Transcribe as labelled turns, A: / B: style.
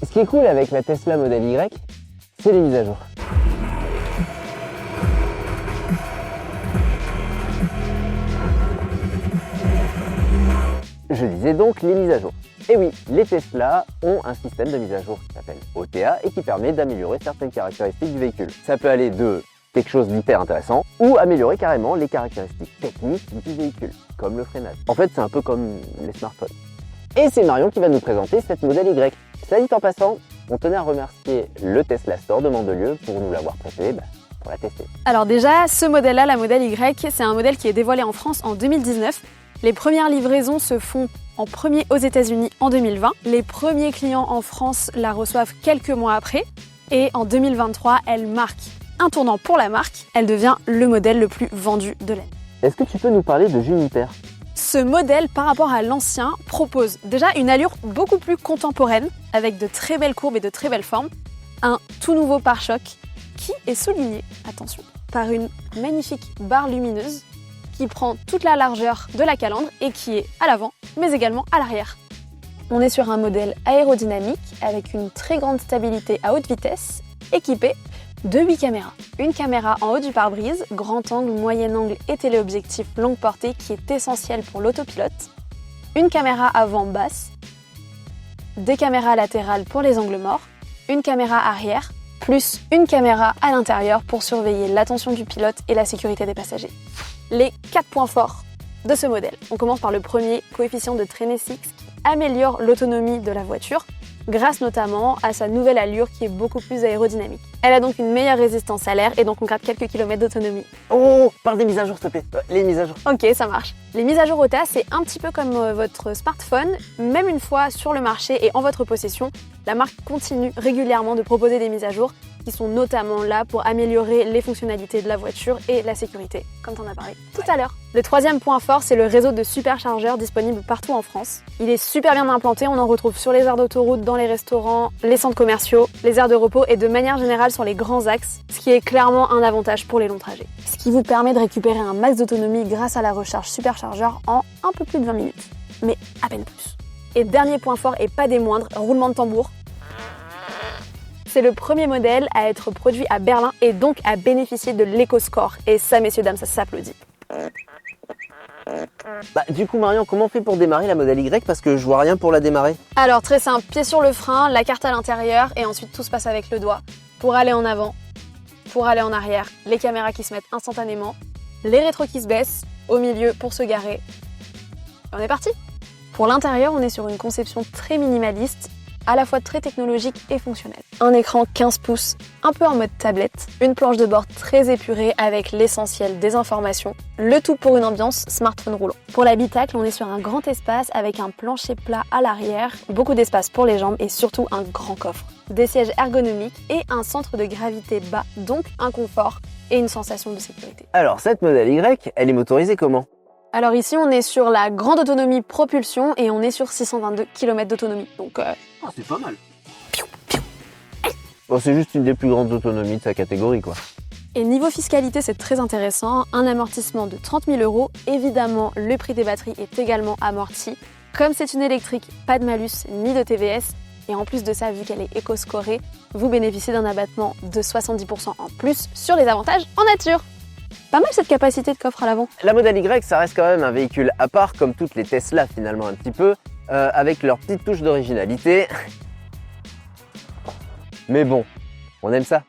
A: Ce qui est cool avec la Tesla Model Y, c'est les mises à jour. Je disais donc les mises à jour. Et oui, les Tesla ont un système de mise à jour qui s'appelle OTA et qui permet d'améliorer certaines caractéristiques du véhicule. Ça peut aller de quelque chose d'hyper intéressant ou améliorer carrément les caractéristiques techniques du véhicule, comme le freinage. En fait, c'est un peu comme les smartphones. Et c'est Marion qui va nous présenter cette Model Y. Ça dit en passant, on tenait à remercier le Tesla Store de Mandelieu pour nous l'avoir prêté pour la tester.
B: Alors déjà, ce modèle-là, la Model Y, c'est un modèle qui est dévoilé en France en 2019. Les premières livraisons se font en premier aux États-Unis en 2020. Les premiers clients en France la reçoivent quelques mois après. Et en 2023, elle marque un tournant pour la marque. Elle devient le modèle le plus vendu de l'année.
A: Est-ce que tu peux nous parler de Juniper ?
B: Ce modèle, par rapport à l'ancien, propose déjà une allure beaucoup plus contemporaine, avec de très belles courbes et de très belles formes. Un tout nouveau pare-choc qui est souligné, attention, par une magnifique barre lumineuse qui prend toute la largeur de la calandre et qui est à l'avant, mais également à l'arrière. On est sur un modèle aérodynamique avec une très grande stabilité à haute vitesse, équipé de 8 caméras. Une caméra en haut du pare-brise, grand angle, moyen angle et téléobjectif longue portée qui est essentiel pour l'autopilote. Une caméra avant basse, des caméras latérales pour les angles morts, une caméra arrière, plus une caméra à l'intérieur pour surveiller l'attention du pilote et la sécurité des passagers. Les 4 points forts de ce modèle. On commence par le premier, coefficient de traînée 6, qui améliore l'autonomie de la voiture, grâce notamment à sa nouvelle allure qui est beaucoup plus aérodynamique. Elle a donc une meilleure résistance à l'air et donc on gratte quelques kilomètres d'autonomie.
A: Oh, parle des mises à jour s'il te plaît. Les mises à jour.
B: Ok, ça marche. Les mises à jour OTA, c'est un petit peu comme votre smartphone. Même une fois sur le marché et en votre possession, la marque continue régulièrement de proposer des mises à jour qui sont notamment là pour améliorer les fonctionnalités de la voiture et la sécurité, comme tu en as parlé tout à l'heure. Le troisième point fort, c'est le réseau de superchargeurs disponible partout en France. Il est super bien implanté, on en retrouve sur les aires d'autoroute, dans les restaurants, les centres commerciaux, les aires de repos et de manière générale sur les grands axes, ce qui est clairement un avantage pour les longs trajets. Ce qui vous permet de récupérer un max d'autonomie grâce à la recharge superchargeur en un peu plus de 20 minutes, mais à peine plus. Et dernier point fort et pas des moindres, roulement de tambour. C'est le premier modèle à être produit à Berlin et donc à bénéficier de l'EcoScore. Et ça, messieurs, dames, ça s'applaudit.
A: Du coup, Marion, comment on fait pour démarrer la Model Y? Parce que je vois rien pour la démarrer.
B: Alors, très simple, pied sur le frein, la carte à l'intérieur et ensuite tout se passe avec le doigt. Pour aller en avant, pour aller en arrière, les caméras qui se mettent instantanément, les rétros qui se baissent, au milieu pour se garer. Et on est parti! Pour l'intérieur, on est sur une conception très minimaliste, à la fois très technologique et fonctionnelle. Un écran 15 pouces, un peu en mode tablette, une planche de bord très épurée avec l'essentiel des informations, le tout pour une ambiance smartphone roulant. Pour l'habitacle, on est sur un grand espace avec un plancher plat à l'arrière, beaucoup d'espace pour les jambes et surtout un grand coffre. Des sièges ergonomiques et un centre de gravité bas, donc un confort et une sensation de sécurité.
A: Alors, cette Model Y, elle est motorisée comment?
B: Alors ici, on est sur la grande autonomie propulsion et on est sur 622 km d'autonomie. Donc,
A: c'est pas mal. Bon, c'est juste une des plus grandes autonomies de sa catégorie, quoi.
B: Et niveau fiscalité, c'est très intéressant. Un amortissement de 30 000 €. Évidemment, le prix des batteries est également amorti. Comme c'est une électrique, pas de malus ni de TVS. Et en plus de ça, vu qu'elle est éco-scorée, vous bénéficiez d'un abattement de 70% en plus sur les avantages en nature. Pas mal cette capacité de coffre à l'avant.
A: La Model Y, ça reste quand même un véhicule à part, comme toutes les Tesla finalement un petit peu, avec leur petite touche d'originalité. Mais bon, on aime ça.